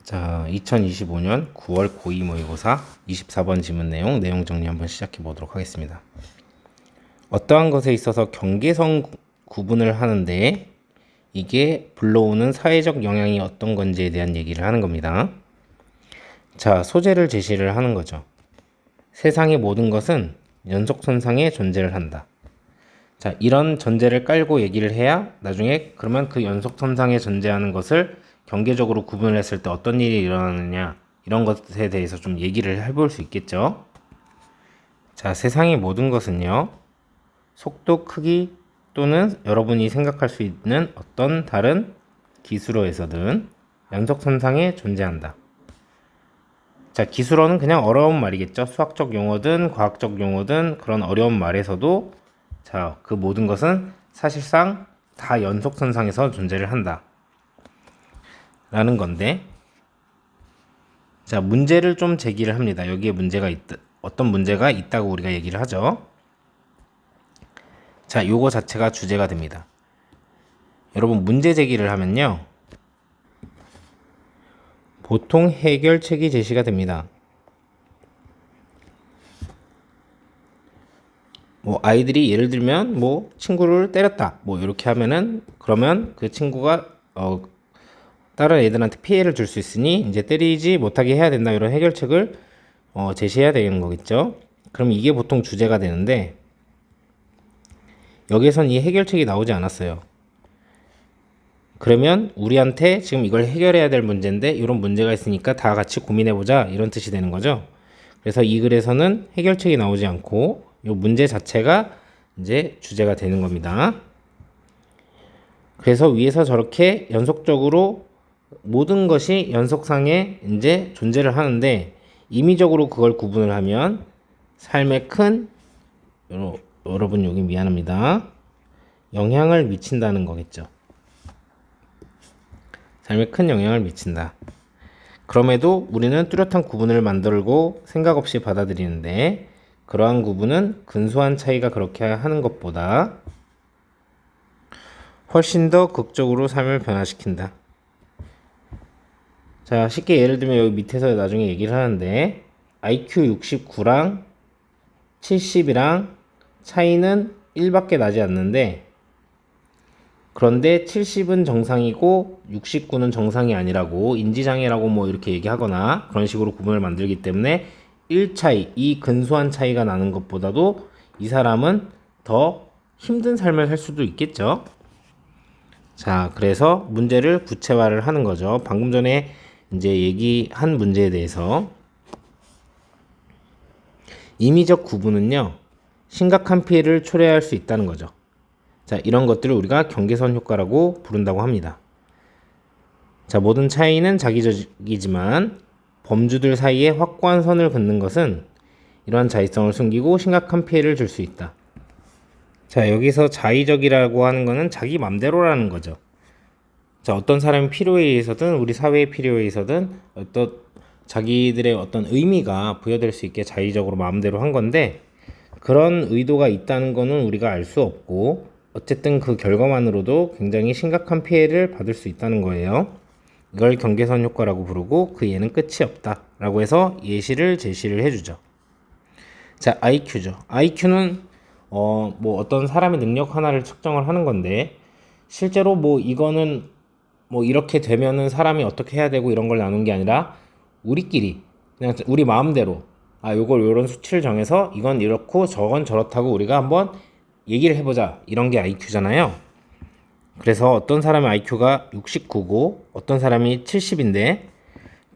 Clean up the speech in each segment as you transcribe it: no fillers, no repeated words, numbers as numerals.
자, 2025년 9월 고2 모의고사 24번 지문 내용 정리 한번 시작해 보도록 하겠습니다. 어떠한 것에 있어서 경계선 구분을 하는데 이게 불러오는 사회적 영향이 어떤 건지에 대한 얘기를 하는 겁니다. 자, 소재를 제시를 하는 거죠. 세상의 모든 것은 연속선상에 존재를 한다. 자, 이런 전제를 깔고 얘기를 해야 나중에 그러면 그 연속선상에 존재하는 것을 경계적으로 구분을 했을 때 어떤 일이 일어나느냐 이런 것에 대해서 좀 얘기를 해볼 수 있겠죠. 자, 세상의 모든 것은요, 속도, 크기 또는 여러분이 생각할 수 있는 어떤 다른 기술어에서든 연속선상에 존재한다. 자, 기술어는 그냥 어려운 말이겠죠. 수학적 용어든 과학적 용어든 그런 어려운 말에서도 자, 그 모든 것은 사실상 다 연속선상에서 존재를 한다 라는 건데, 자, 문제를 좀 제기를 합니다. 여기에 문제가 어떤 문제가 있다고 우리가 얘기를 하죠. 자, 요거 자체가 주제가 됩니다. 여러분, 문제 제기를 하면요, 보통 해결책이 제시가 됩니다. 뭐 아이들이 예를 들면 뭐 친구를 때렸다 뭐 이렇게 하면은, 그러면 그 친구가 다른 애들한테 피해를 줄 수 있으니 이제 때리지 못하게 해야 된다, 이런 해결책을 제시해야 되는 거겠죠. 그럼 이게 보통 주제가 되는데, 여기선 이 해결책이 나오지 않았어요. 그러면 우리한테 지금 이걸 해결해야 될 문제인데 이런 문제가 있으니까 다 같이 고민해보자, 이런 뜻이 되는 거죠. 그래서 이 글에서는 해결책이 나오지 않고 이 문제 자체가 이제 주제가 되는 겁니다. 그래서 위에서 저렇게 연속적으로 모든 것이 연속상에 이제 존재를 하는데, 임의적으로 그걸 구분을 하면 삶에 큰, 여러분 여기 미안합니다, 영향을 미친다는 거겠죠. 삶에 큰 영향을 미친다. 그럼에도 우리는 뚜렷한 구분을 만들고 생각 없이 받아들이는데, 그러한 구분은 근소한 차이가 그렇게 하는 것보다 훨씬 더 극적으로 삶을 변화시킨다. 자, 쉽게 예를 들면 여기 밑에서 나중에 얘기를 하는데, IQ 69랑 70이랑 차이는 1밖에 나지 않는데, 그런데 70은 정상이고 69는 정상이 아니라고, 인지장애라고 뭐 이렇게 얘기하거나 그런 식으로 구분을 만들기 때문에 1 차이, 이 근소한 차이가 나는 것보다도 이 사람은 더 힘든 삶을 살 수도 있겠죠. 자, 그래서 문제를 구체화를 하는 거죠. 방금 전에 이제 얘기한 문제에 대해서, 임의적 구분은요, 심각한 피해를 초래할 수 있다는 거죠. 자, 이런 것들을 우리가 경계선 효과라고 부른다고 합니다. 자, 모든 차이는 자기적이지만 범주들 사이에 확고한 선을 긋는 것은 이러한 자의성을 숨기고 심각한 피해를 줄 수 있다. 자, 여기서 자의적이라고 하는 것은 자기 맘대로라는 거죠. 자, 어떤 사람의 필요에 의해서든 우리 사회의 필요에 의해서든 어떤 자기들의 어떤 의미가 부여될 수 있게 자의적으로 마음대로 한 건데, 그런 의도가 있다는 거는 우리가 알 수 없고, 어쨌든 그 결과만으로도 굉장히 심각한 피해를 받을 수 있다는 거예요. 이걸 경계선 효과라고 부르고, 그 예는 끝이 없다 라고 해서 예시를 제시를 해주죠. 자, IQ죠. IQ는 뭐 어떤 사람의 능력 하나를 측정을 하는 건데, 실제로 뭐 이거는 뭐 이렇게 되면은 사람이 어떻게 해야 되고 이런 걸 나눈 게 아니라, 우리끼리 그냥 우리 마음대로 요걸 요런 수치를 정해서 이건 이렇고 저건 저렇다고 우리가 한번 얘기를 해보자, 이런 게 IQ잖아요. 그래서 어떤 사람의 IQ가 69고 어떤 사람이 70인데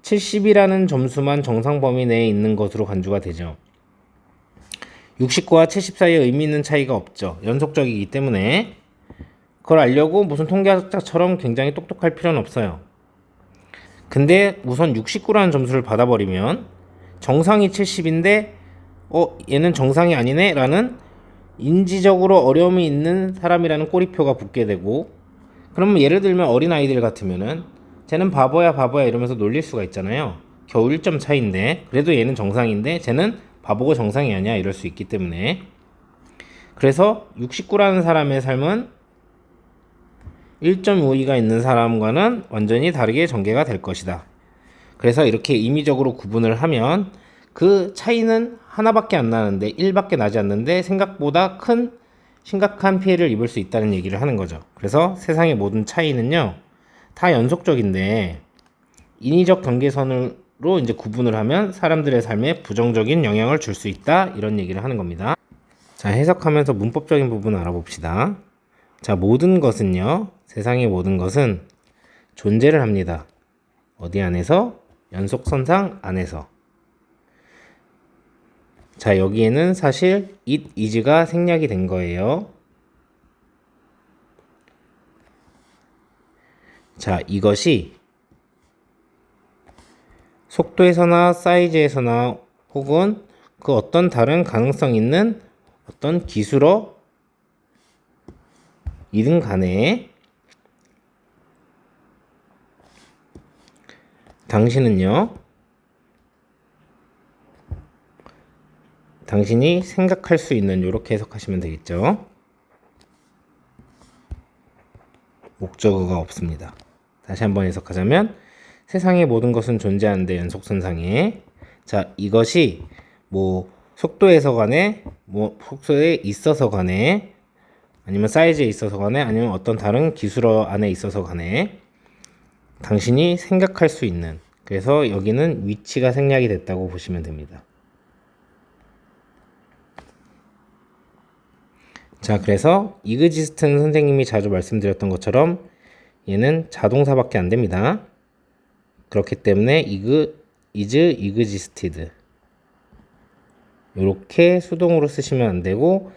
70이라는 점수만 정상 범위 내에 있는 것으로 간주가 되죠. 69와 70 사이에 의미 있는 차이가 없죠. 연속적이기 때문에 그걸 알려고 무슨 통계학자처럼 굉장히 똑똑할 필요는 없어요. 근데 우선 69라는 점수를 받아버리면 정상이 70인데 얘는 정상이 아니네 라는 인지적으로 어려움이 있는 사람이라는 꼬리표가 붙게 되고, 그러면 예를 들면 어린아이들 같으면은 쟤는 바보야 바보야 이러면서 놀릴 수가 있잖아요. 겨우 1점 차이인데 그래도 얘는 정상인데 쟤는 바보고 정상이 아니야, 이럴 수 있기 때문에. 그래서 69라는 사람의 삶은 1.52가 있는 사람과는 완전히 다르게 전개가 될 것이다. 그래서 이렇게 임의적으로 구분을 하면 그 차이는 하나밖에 안 나는데 1밖에 나지 않는데 생각보다 큰 심각한 피해를 입을 수 있다는 얘기를 하는 거죠. 그래서 세상의 모든 차이는요 다 연속적인데 인위적 경계선으로 이제 구분을 하면 사람들의 삶에 부정적인 영향을 줄 수 있다, 이런 얘기를 하는 겁니다. 자, 해석하면서 문법적인 부분 알아봅시다. 자, 모든 것은요, 세상의 모든 것은 존재를 합니다. 어디 안에서? 연속선상 안에서. 자, 여기에는 사실 it is가 생략이 된 거예요. 자, 이것이 속도에서나 사이즈에서나 혹은 그 어떤 다른 가능성 있는 어떤 기술어 이든 간에 당신은요, 당신이 생각할 수 있는, 이렇게 해석하시면 되겠죠. 목적어가 없습니다. 다시 한번 해석하자면 세상의 모든 것은 존재하는데 연속선상에, 자, 이것이 뭐 속도에서 간에, 뭐 속도에 있어서 간에, 아니면 사이즈에 있어서 간에, 아니면 어떤 다른 기술어 안에 있어서 간에 당신이 생각할 수 있는, 그래서 여기는 위치가 생략이 됐다고 보시면 됩니다. 자, 그래서 이그지스트는 선생님이 자주 말씀드렸던 것처럼 얘는 자동사밖에 안 됩니다. 그렇기 때문에 is existed 이렇게 수동으로 쓰시면 안 되고,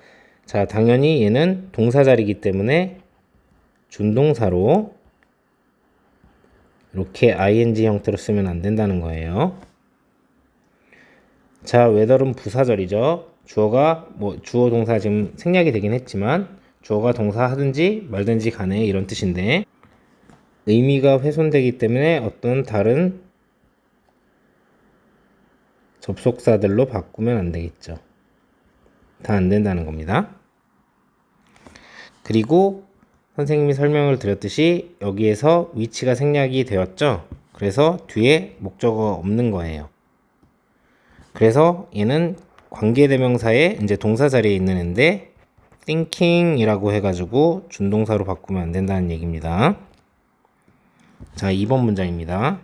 자, 당연히 얘는 동사자리이기 때문에 준동사로 이렇게 ing 형태로 쓰면 안 된다는 거예요. 자, whether은 부사절이죠. 주어가 주어 동사 지금 생략이 되긴 했지만 주어가 동사 하든지 말든지 간에 이런 뜻인데, 의미가 훼손되기 때문에 어떤 다른 접속사들로 바꾸면 안 되겠죠. 다 안 된다는 겁니다. 그리고 선생님이 설명을 드렸듯이 여기에서 위치가 생략이 되었죠. 그래서 뒤에 목적어가 없는 거예요. 그래서 얘는 관계대명사에 이제 동사 자리에 있는 애인데 thinking 이라고 해가지고 준동사로 바꾸면 안 된다는 얘기입니다. 자, 2번 문장입니다.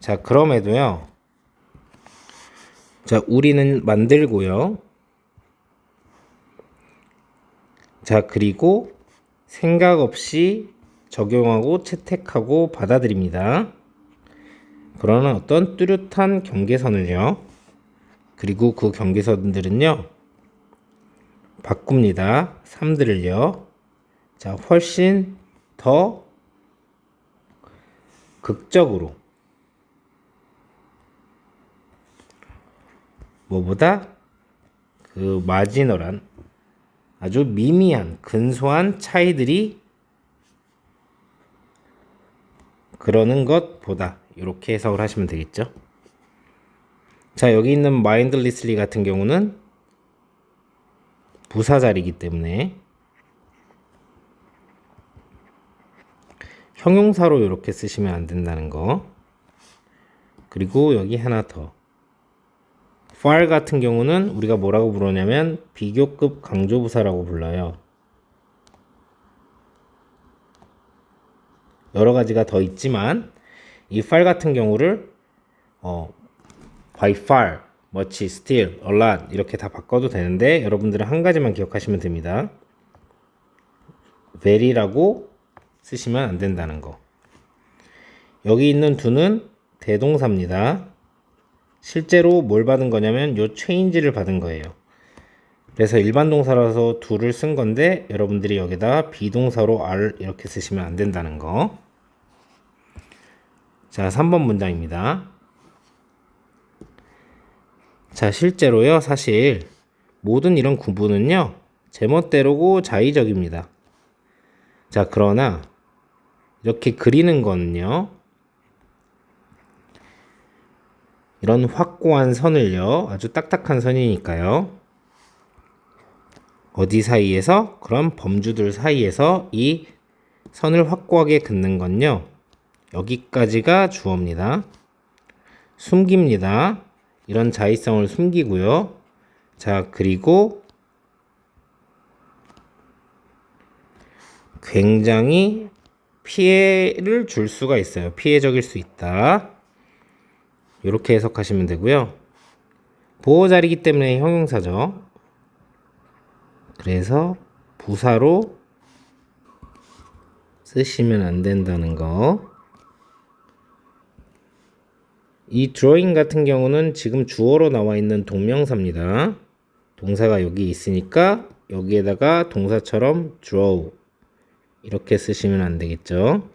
자, 그럼에도요, 자, 우리는 만들고요, 자, 그리고 생각 없이 적용하고 채택하고 받아들입니다. 그러나 어떤 뚜렷한 경계선을요, 그리고 그 경계선들은요 바꿉니다. 3들을요. 자, 훨씬 더 극적으로, 뭐보다 그 마지널한 아주 미미한 근소한 차이들이 그러는 것보다, 이렇게 해석을 하시면 되겠죠. 자, 여기 있는 mindlessly 같은 경우는 부사자리이기 때문에 형용사로 이렇게 쓰시면 안 된다는 거. 그리고 여기 하나 더, far 같은 경우는 우리가 뭐라고 부르냐면 비교급 강조부사라고 불러요. 여러 가지가 더 있지만 이 far 같은 경우를 by far, much, still, a lot 이렇게 다 바꿔도 되는데 여러분들은 한 가지만 기억하시면 됩니다. very라고 쓰시면 안 된다는 거. 여기 있는 do는 대동사입니다. 실제로 뭘 받은 거냐면 요 change를 받은 거예요. 그래서 일반 동사라서 do를 쓴 건데 여러분들이 여기다 비동사로 are 이렇게 쓰시면 안 된다는 거. 자, 3번 문장입니다. 자, 실제로요, 사실 모든 이런 구분은요 제멋대로고 자의적입니다. 자, 그러나 이렇게 그리는 거는요, 이런 확고한 선을요, 아주 딱딱한 선이니까요, 어디 사이에서? 그런 범주들 사이에서 이 선을 확고하게 긋는 건요, 여기까지가 주어입니다. 숨깁니다. 이런 자의성을 숨기고요. 자, 그리고 굉장히 피해를 줄 수가 있어요. 피해적일 수 있다. 이렇게 해석하시면 되고요. 보호자리이기 때문에 형용사죠. 그래서 부사로 쓰시면 안 된다는 거. 이 drawing 같은 경우는 지금 주어로 나와 있는 동명사입니다. 동사가 여기 있으니까 여기에다가 동사처럼 draw 이렇게 쓰시면 안 되겠죠.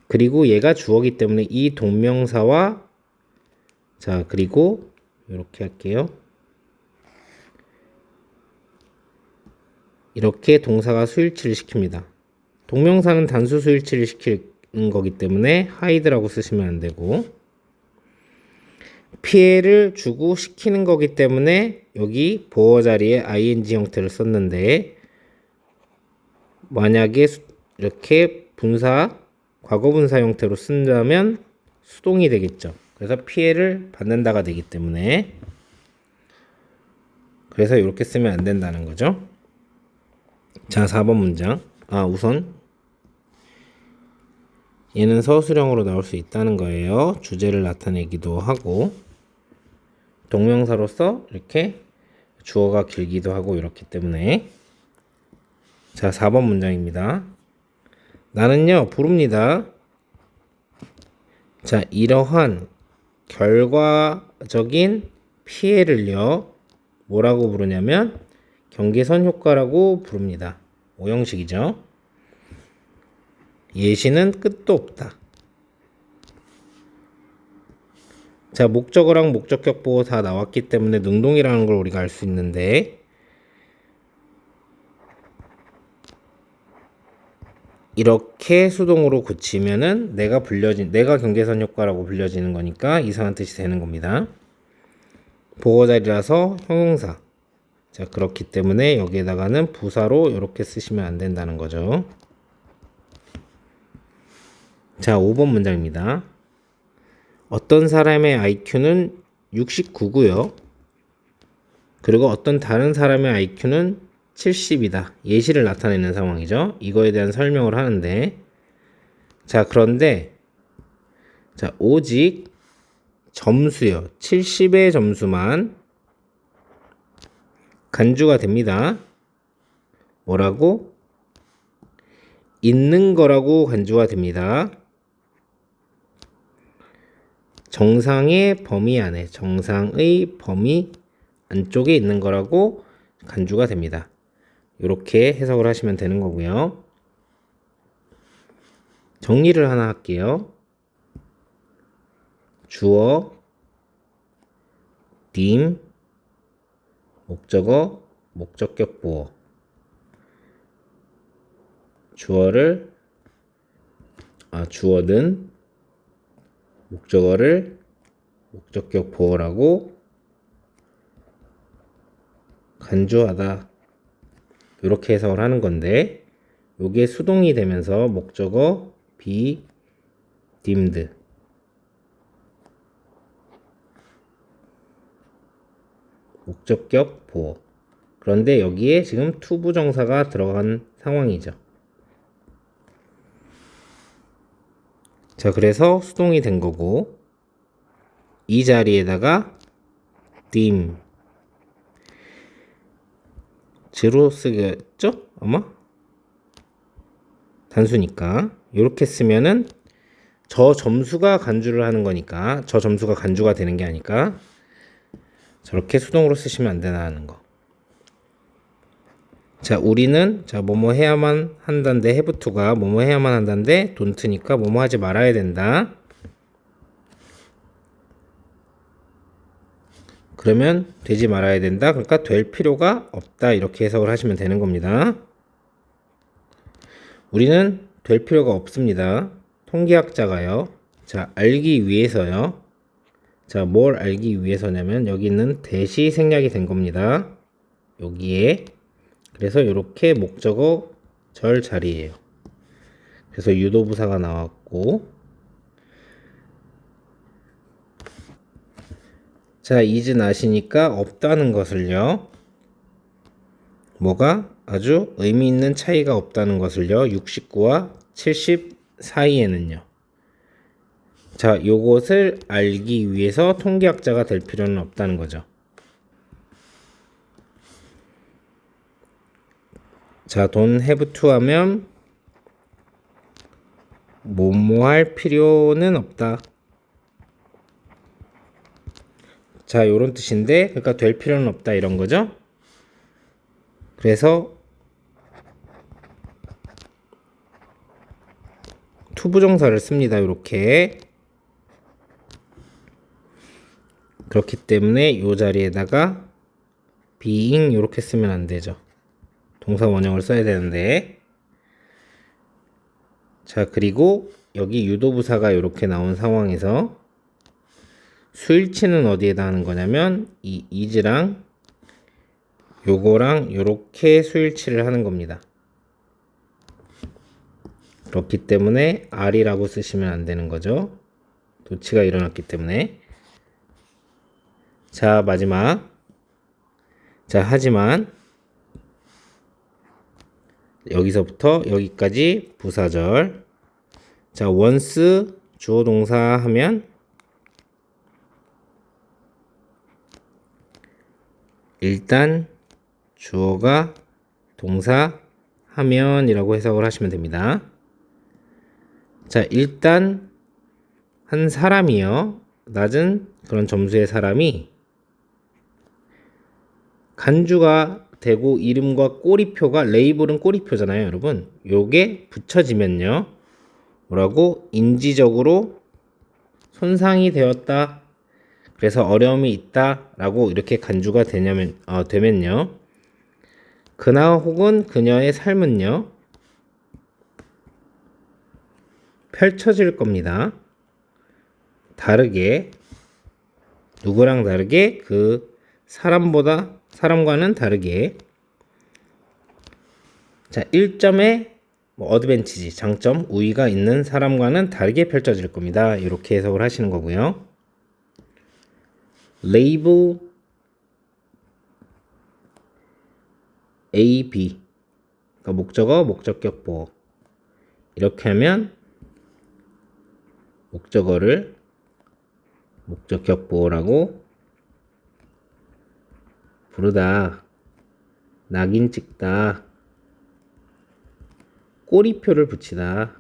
그리고 얘가 주어기 때문에 이 동명사와 자, 그리고 이렇게 할게요. 이렇게 동사가 수일치를 시킵니다. 동명사는 단수 수일치를 시키는 거기 때문에 hide라고 쓰시면 안 되고, 피해를 주고 시키는 거기 때문에 여기 보어 자리에 ing 형태를 썼는데, 만약에 이렇게 분사, 과거분사 형태로 쓴다면 수동이 되겠죠. 그래서 피해를 받는다가 되기 때문에, 그래서 이렇게 쓰면 안 된다는 거죠. 자, 4번 문장. 우선 얘는 서술형으로 나올 수 있다는 거예요. 주제를 나타내기도 하고, 동명사로서 이렇게 주어가 길기도 하고 이렇기 때문에. 자, 4번 문장입니다. 나는요, 부릅니다. 자, 이러한 결과적인 피해를요, 뭐라고 부르냐면 경계선 효과라고 부릅니다. 오형식이죠. 예시는 끝도 없다. 자, 목적어랑 목적격 보호 다 나왔기 때문에 능동이라는 걸 우리가 알 수 있는데, 이렇게 수동으로 고치면은 내가 경계선 효과라고 불려지는 거니까 이상한 뜻이 되는 겁니다. 보호 자리라서 형용사. 자, 그렇기 때문에 여기에다가는 부사로 이렇게 쓰시면 안 된다는 거죠. 자, 5번 문장입니다. 어떤 사람의 IQ는 69고요. 그리고 어떤 다른 사람의 IQ는 70이다. 예시를 나타내는 상황이죠. 이거에 대한 설명을 하는데, 자, 그런데 자, 오직 점수요. 70의 점수만 간주가 됩니다. 뭐라고? 있는 거라고 간주가 됩니다. 정상의 범위 안에, 정상의 범위 안쪽에 있는 거라고 간주가 됩니다. 이렇게 해석을 하시면 되는 거고요. 정리를 하나 할게요. 주어, 님, 목적어, 목적격 보어. 주어는 목적어를 목적격 보어라고 간주하다. 이렇게 해석을 하는 건데, 요게 수동이 되면서 목적어 be deemed, 목적격 보어. 그런데 여기에 지금 투부정사가 들어간 상황이죠. 자, 그래서 수동이 된 거고, 이 자리에다가 deem 즈로 쓰겠죠? 아마? 단수니까. 이렇게 쓰면은 저 점수가 간주를 하는 거니까, 저 점수가 간주가 되는 게 아니까 저렇게 수동으로 쓰시면 안 되는 거. 자, 우리는 자, 뭐뭐 해야만 한다는데, have to가 뭐뭐 해야만 한다는데 don't니까 뭐뭐 하지 말아야 된다. 그러면 되지 말아야 된다. 그러니까 될 필요가 없다. 이렇게 해석을 하시면 되는 겁니다. 우리는 될 필요가 없습니다. 통계학자가요. 자, 알기 위해서요. 자, 뭘 알기 위해서냐면 여기 있는 대시 생략이 된 겁니다. 여기에. 그래서 이렇게 목적어 절 자리예요. 그래서 유도부사가 나왔고, 자, is not이니까 없다는 것을요. 뭐가 아주 의미 있는 차이가 없다는 것을요. 69와 70 사이에는요. 자, 요것을 알기 위해서 통계학자가 될 필요는 없다는 거죠. 자, don't have to 하면 뭐뭐 할 필요는 없다. 자, 요런 뜻인데, 그러니까 될 필요는 없다 이런 거죠. 그래서 투부정사를 씁니다. 요렇게. 그렇기 때문에 요 자리에다가 being 요렇게 쓰면 안 되죠. 동사 원형을 써야 되는데. 자, 그리고 여기 유도부사가 이렇게 나온 상황에서 수일치는 어디에다 하는 거냐면 이 is랑 요거랑 요렇게 수일치를 하는 겁니다. 그렇기 때문에 R이라고 쓰시면 안 되는 거죠. 도치가 일어났기 때문에. 자, 마지막. 자, 하지만 여기서부터 여기까지 부사절. 자, once 주어 동사 하면 일단 주어가 동사 하면이라고 해석을 하시면 됩니다. 자, 일단 한 사람이요. 낮은 그런 점수의 사람이 간주가 되고 이름과 꼬리표가 레이블은 꼬리표잖아요, 여러분. 요게 붙여지면요. 뭐라고? 인지적으로 손상이 되었다. 그래서 어려움이 있다. 라고 이렇게 간주가 되면요. 그나 혹은 그녀의 삶은요. 펼쳐질 겁니다. 다르게. 누구랑 다르게? 그 사람과는 다르게. 자, 1점의 어드밴티지, 장점, 우위가 있는 사람과는 다르게 펼쳐질 겁니다. 이렇게 해석을 하시는 거고요. label A, B. 그러니까 목적어, 목적격 보어. 이렇게 하면 목적어를 목적격 보어라고 부르다. 낙인 찍다. 꼬리표를 붙이다.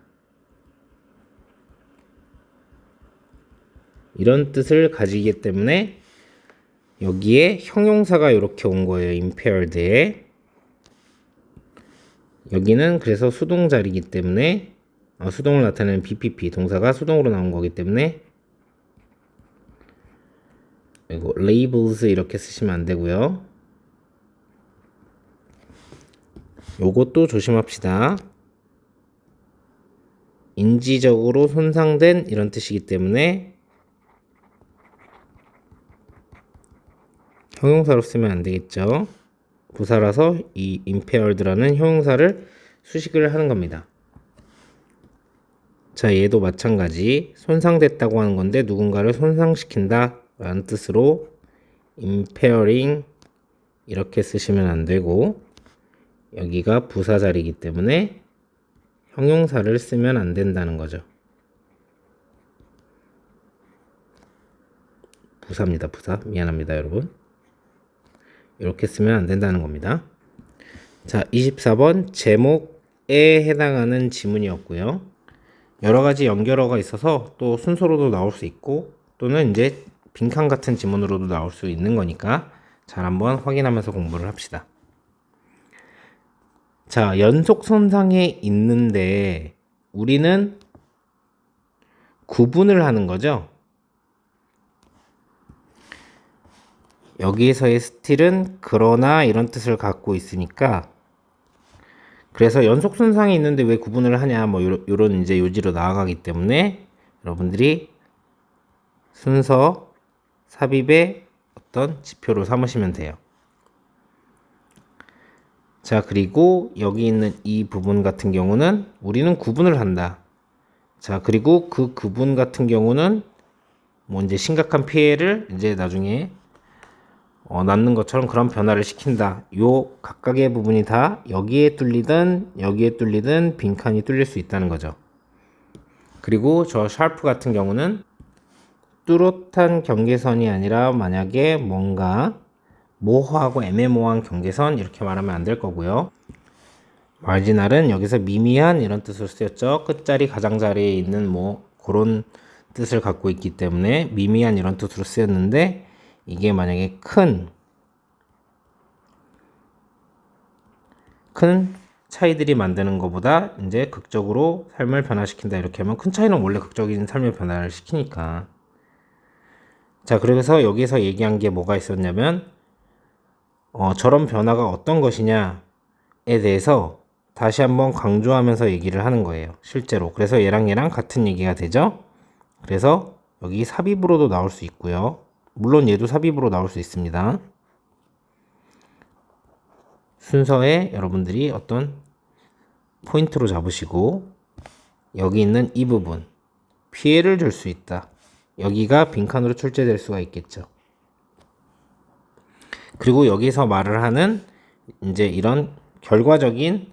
이런 뜻을 가지기 때문에 여기에 형용사가 이렇게 온 거예요. impaired에. 여기는 그래서 수동 자리이기 때문에 수동을 나타내는 BPP 동사가 수동으로 나온 거기 때문에 이거 labels 이렇게 쓰시면 안 되고요. 요것도 조심합시다. 인지적으로 손상된 이런 뜻이기 때문에 형용사로 쓰면 안 되겠죠. 부사라서 이 impaired라는 형용사를 수식을 하는 겁니다. 자, 얘도 마찬가지. 손상됐다고 하는 건데 누군가를 손상시킨다 라는 뜻으로 impairing 이렇게 쓰시면 안 되고, 여기가 부사 자리이기 때문에 형용사를 쓰면 안 된다는 거죠. 부사입니다. 부사. 미안합니다, 여러분. 이렇게 쓰면 안 된다는 겁니다. 자, 24번 제목에 해당하는 지문이었고요. 여러 가지 연결어가 있어서 또 순서로도 나올 수 있고 또는 이제 빈칸 같은 지문으로도 나올 수 있는 거니까 잘 한번 확인하면서 공부를 합시다. 자, 연속 손상에 있는데 우리는 구분을 하는 거죠. 여기에서의 스틸은 그러나 이런 뜻을 갖고 있으니까, 그래서 연속 손상이 있는데 왜 구분을 하냐, 뭐 요런 이제 요지로 나아가기 때문에 여러분들이 순서 삽입의 어떤 지표로 삼으시면 돼요. 자, 그리고 여기 있는 이 부분 같은 경우는 우리는 구분을 한다. 자, 그리고 그 구분 같은 경우는 뭐 이제 심각한 피해를 이제 나중에 낳는 것처럼 그런 변화를 시킨다. 요 각각의 부분이 다 여기에 뚫리든 빈칸이 뚫릴 수 있다는 거죠. 그리고 저 샤프 같은 경우는 뚜렷한 경계선이 아니라 만약에 뭔가 모호하고 애매모호한 경계선 이렇게 말하면 안 될 거고요. 마지날은 여기서 미미한 이런 뜻으로 쓰였죠. 끝자리 가장자리에 있는 뭐 그런 뜻을 갖고 있기 때문에 미미한 이런 뜻으로 쓰였는데, 이게 만약에 큰 차이들이 만드는 것보다 이제 극적으로 삶을 변화시킨다 이렇게 하면, 큰 차이는 원래 극적인 삶의 변화를 시키니까. 자, 그래서 여기서 얘기한 게 뭐가 있었냐면 저런 변화가 어떤 것이냐에 대해서 다시 한번 강조하면서 얘기를 하는 거예요, 실제로. 그래서 얘랑 같은 얘기가 되죠. 그래서 여기 삽입으로도 나올 수 있고요. 물론 얘도 삽입으로 나올 수 있습니다. 순서에 여러분들이 어떤 포인트로 잡으시고, 여기 있는 이 부분, 피해를 줄 수 있다. 여기가 빈칸으로 출제될 수가 있겠죠. 그리고 여기서 말을 하는 이제 이런 결과적인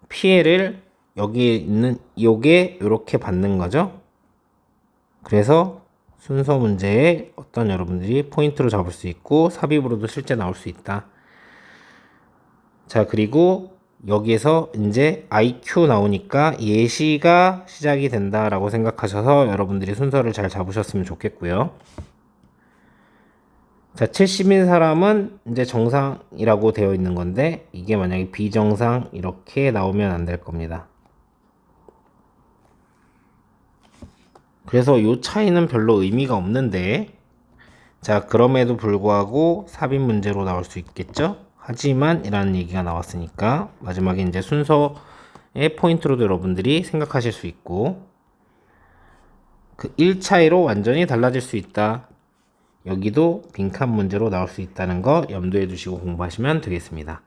피해를 여기에 있는 요게 이렇게 받는 거죠. 그래서 순서 문제에 어떤 여러분들이 포인트로 잡을 수 있고 삽입으로도 실제 나올 수 있다. 자, 그리고 여기에서 이제 IQ 나오니까 예시가 시작이 된다라고 생각하셔서 여러분들이 순서를 잘 잡으셨으면 좋겠고요. 자, 70인 사람은 이제 정상이라고 되어 있는 건데, 이게 만약에 비정상 이렇게 나오면 안 될 겁니다. 그래서 이 차이는 별로 의미가 없는데, 자, 그럼에도 불구하고 삽입 문제로 나올 수 있겠죠? 하지만 이라는 얘기가 나왔으니까 마지막에 이제 순서의 포인트로도 여러분들이 생각하실 수 있고, 그 1차이로 완전히 달라질 수 있다. 여기도 빈칸 문제로 나올 수 있다는 거 염두에 두시고 공부하시면 되겠습니다.